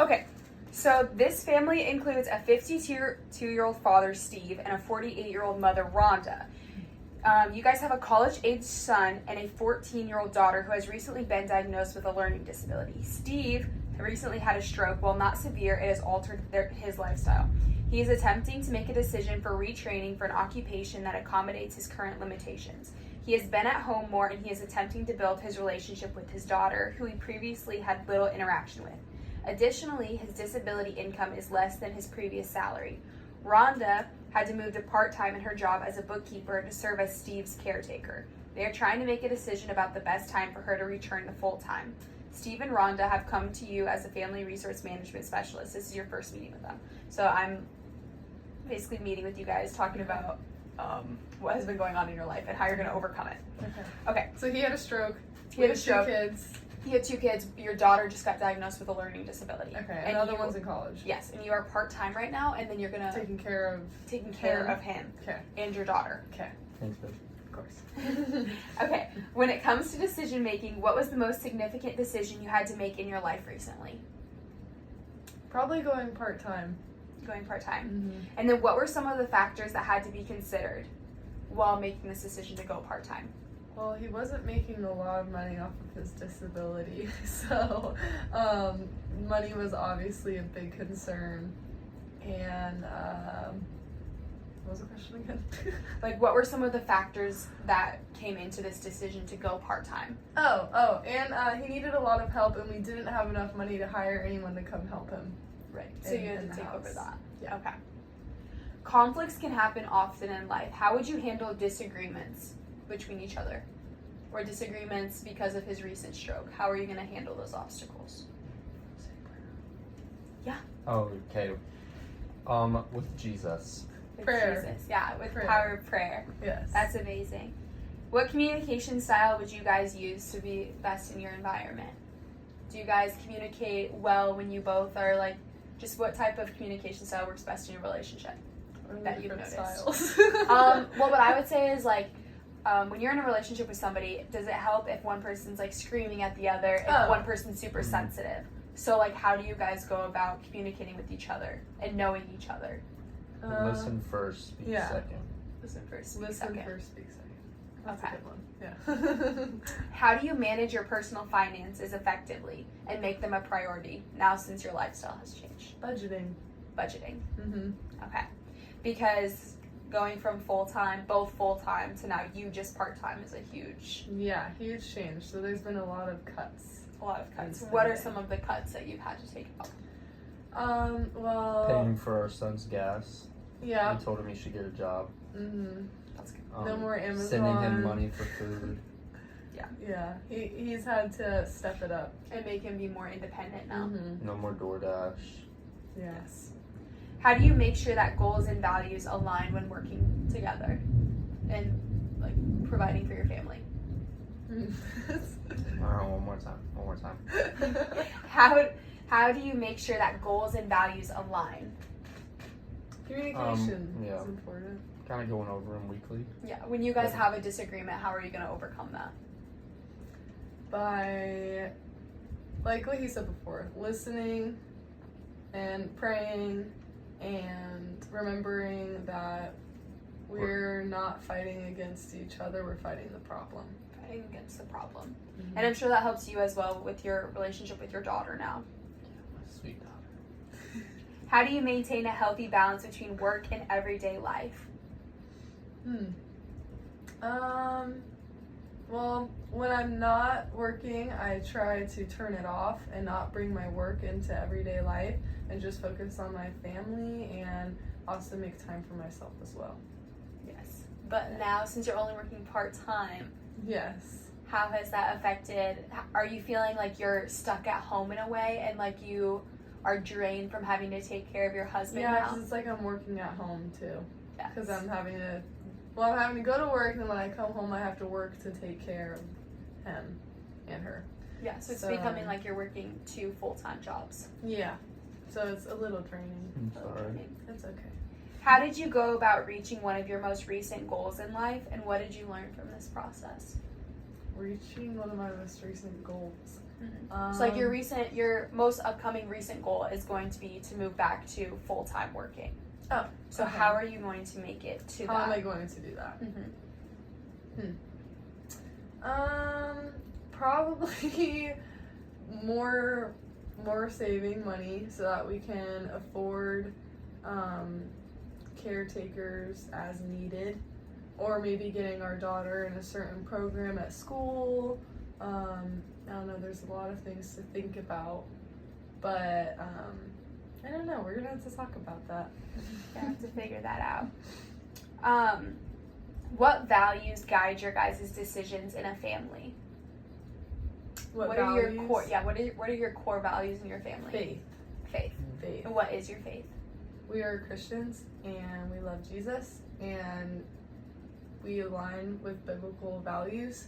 Okay, so this family includes a 52-year-old father, Steve, and a 48-year-old mother, Rhonda. You guys have a college-aged son and a 14-year-old daughter who has recently been diagnosed with a learning disability. Steve recently had a stroke. While not severe, it has altered his lifestyle. He is attempting to make a decision for retraining for an occupation that accommodates his current limitations. He has been at home more, and he is attempting to build his relationship with his daughter, who he previously had little interaction with. Additionally, his disability income is less than his previous salary. Rhonda had to move to part-time in her job as a bookkeeper to serve as Steve's caretaker. They are trying to make a decision about the best time for her to return to full-time. Steve and Rhonda have come to you as a family resource management specialist. This is your first meeting with them. So I'm basically meeting with you guys, talking about what has been going on in your life and how you're going to overcome it. Okay. So he had a stroke. He had a stroke. 2 kids. He had 2 kids. Your daughter just got diagnosed with a learning disability. Okay. And the other one's in college. Yes, and you are part-time right now, and then you're going to... Taking care of him. Okay. And your daughter. Okay. Thanks, babe. Of course. Okay. When it comes to decision making, what was the most significant decision you had to make in your life recently? Probably going part-time. Going part-time. Mm-hmm. And then what were some of the factors that had to be considered while making this decision to go part-time? Well, he wasn't making a lot of money off of his disability, so money was obviously a big concern. And what was the question again? Like, what were some of the factors that came into this decision to go part-time? And he needed a lot of help, and we didn't have enough money to hire anyone to come help him. Right. So you had in to the take over house. that. Yeah. Okay. Conflicts can happen often in life. How would you handle disagreements between each other? Or disagreements because of his recent stroke? How are you going to handle those obstacles? Yeah. Oh, okay. With Jesus. With Prayer. Jesus. Yeah, with Prayer. power of prayer. Yes. That's amazing. What communication style would you guys use to be best in your environment? Do you guys communicate well when you both are like, just what type of communication style works best in your relationship that you've noticed? Styles. Well, what I would say is like, when you're in a relationship with somebody, does it help if one person's like screaming at the other, if one person's super sensitive? So like, how do you guys go about communicating with each other and knowing each other? Listen first, speak second. Listen first, speak Listen second. first, speak second. That's Okay. a good one. Yeah. How do you manage your personal finances effectively and make them a priority now since your lifestyle has changed? Budgeting. Budgeting. Mm-hmm. Okay. Because going from both full-time to now you just part-time is a huge Huge change. So there's been a lot of cuts. What are some of the cuts that you've had to take out? Well. Paying for our son's gas. Yeah. We told him he should get a job. Mm-hmm. That's good. No more Amazon. Sending him money for food. Yeah. He's had to step it up. And make him be more independent now. Mm-hmm. No more DoorDash. Yes. How do you make sure that goals and values align when working together and like providing for your family? Alright, one more time. How do you make sure that goals and values align? Communication yeah. is important. Kind of going over them weekly. Yeah, when you guys have a disagreement, how are you going to overcome that? By, like what he said before, listening and praying and remembering that we're not fighting against each other, we're fighting the problem. Fighting against the problem. Mm-hmm. And I'm sure that helps you as well with your relationship with your daughter now. My sweet daughter. How do you maintain a healthy balance between work and everyday life? Well, when I'm not working, I try to turn it off and not bring my work into everyday life and just focus on my family and also make time for myself as well. Yes. But now, since you're only working part-time, Yes. how has that affected? Are you feeling like you're stuck at home in a way and like you are drained from having to take care of your husband Yeah, now? because it's like I'm working at home too. Yes. Because I'm having to go to work, and then when I come home, I have to work to take care of him and her. Yeah, so it's So- becoming like you're working 2 full-time jobs. Yeah. So it's a little draining. I'm sorry. It's okay. How did you go about reaching one of your most recent goals in life, and what did you learn from this process? Reaching one of my most recent goals. So like your most upcoming recent goal is going to be to move back to full-time working. Oh, So okay. how are you going to make it to How that? am I going to do that? Probably more saving money so that we can afford caretakers as needed, or maybe getting our daughter in a certain program at school. I don't know, there's a lot of things to think about, but I don't know, we're gonna have to talk about that. You have to figure that out. What values guide your guys' decisions in a family? What are your values? core? Yeah, what are your core values in your family? Faith. Faith. And what is your faith? We are Christians and we love Jesus and we align with biblical values.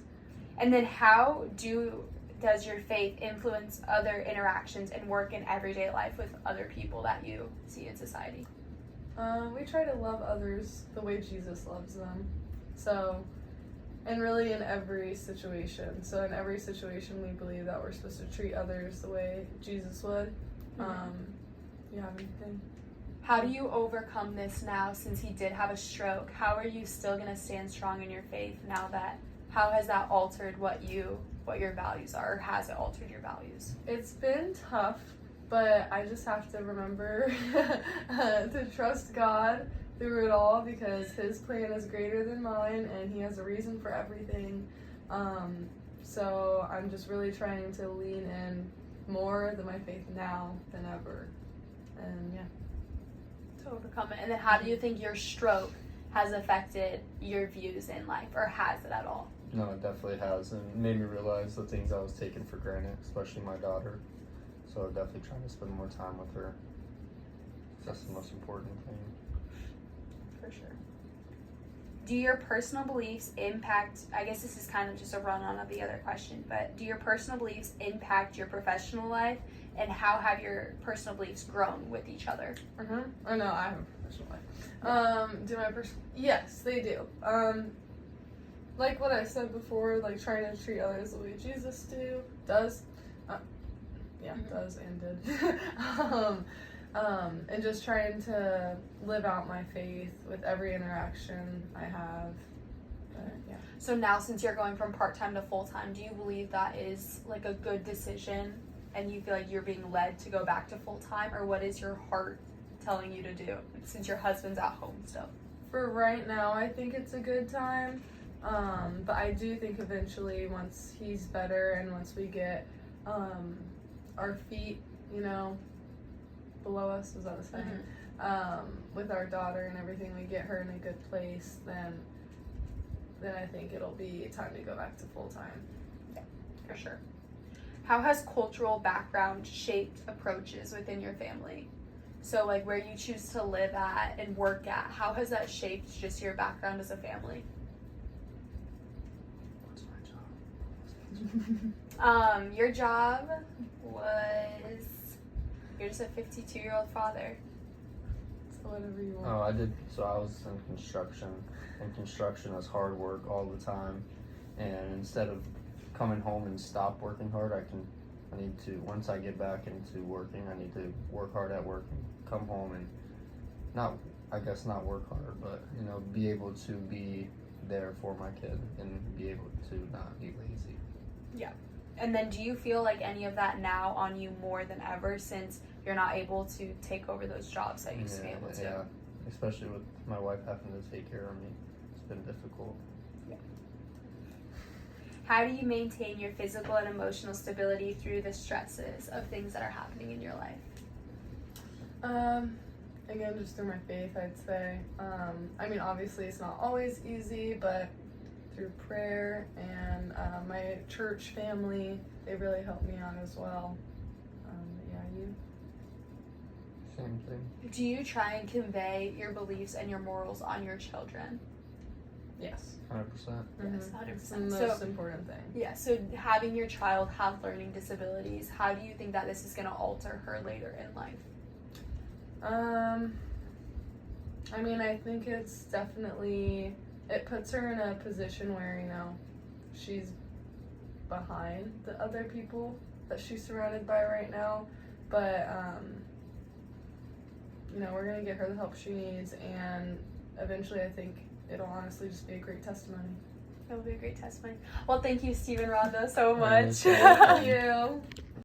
And then how does your faith influence other interactions and work in everyday life with other people that you see in society? We try to love others the way Jesus loves them. So, and really in every situation. So in every situation we believe that we're supposed to treat others the way Jesus would. You have anything? How do you overcome this now since he did have a stroke? How are you still going to stand strong in your faith now that, how has that altered what your values are, or has it altered your values? It's been tough, but I just have to remember to trust God through it all because his plan is greater than mine and he has a reason for everything. So I'm just really trying to lean in more than my faith now than ever. And yeah. To overcome it. And then how do you think your stroke has affected your views in life, or has it at all? No, it definitely has, and it made me realize the things I was taking for granted, especially my daughter. So definitely trying to spend more time with her. That's the most important thing. For sure. Do your personal beliefs impact, I guess this is kind of just a run-on of the other question, but do your personal beliefs impact your professional life, and how have your personal beliefs grown with each other? Oh no, I have a professional life. Yes, they do. Like what I said before, like trying to treat others the way Jesus does and did. And just trying to live out my faith with every interaction I have. Yeah. So now, since you're going from part-time to full-time, do you believe that is like a good decision, and you feel like you're being led to go back to full-time, or what is your heart telling you to do since your husband's at home still? For right now, I think it's a good time. But I do think eventually, once he's better and once we get our feet, below us, was that the saying? With our daughter and everything, we get her in a good place, then I think it'll be time to go back to full time. Yeah, for sure. How has cultural background shaped approaches within your family? So like where you choose to live at and work at, how has that shaped just your background as a family? What's my job? Your job was, you're just a 52-year-old father. So whatever you want. I was in construction, and construction is hard work all the time, and instead of coming home and stop working hard, I need to, once I get back into working, I need to work hard at work and come home and not work hard, but be able to be there for my kid and be able to not be lazy. Yeah. And then do you feel like any of that now on you more than ever since you're not able to take over those jobs that you used to be able to? Yeah, especially with my wife having to take care of me. It's been difficult. Yeah. How do you maintain your physical and emotional stability through the stresses of things that are happening in your life? Again, just through my faith, I'd say. Obviously it's not always easy, but through prayer and my church family, they really helped me out as well. You? Same thing. Do you try and convey your beliefs and your morals on your children? Yes. 100%. Yes, It's the 100%. most important thing. Yeah, so having your child have learning disabilities, how do you think that this is going to alter her later in life? I think it's definitely, it puts her in a position where, she's behind the other people that she's surrounded by right now. But, you know, we're going to get her the help she needs, and eventually I think it'll honestly just be a great testimony. It will be a great testimony. Well, thank you, Steve and Rhonda, so much. Thank you. Thank you.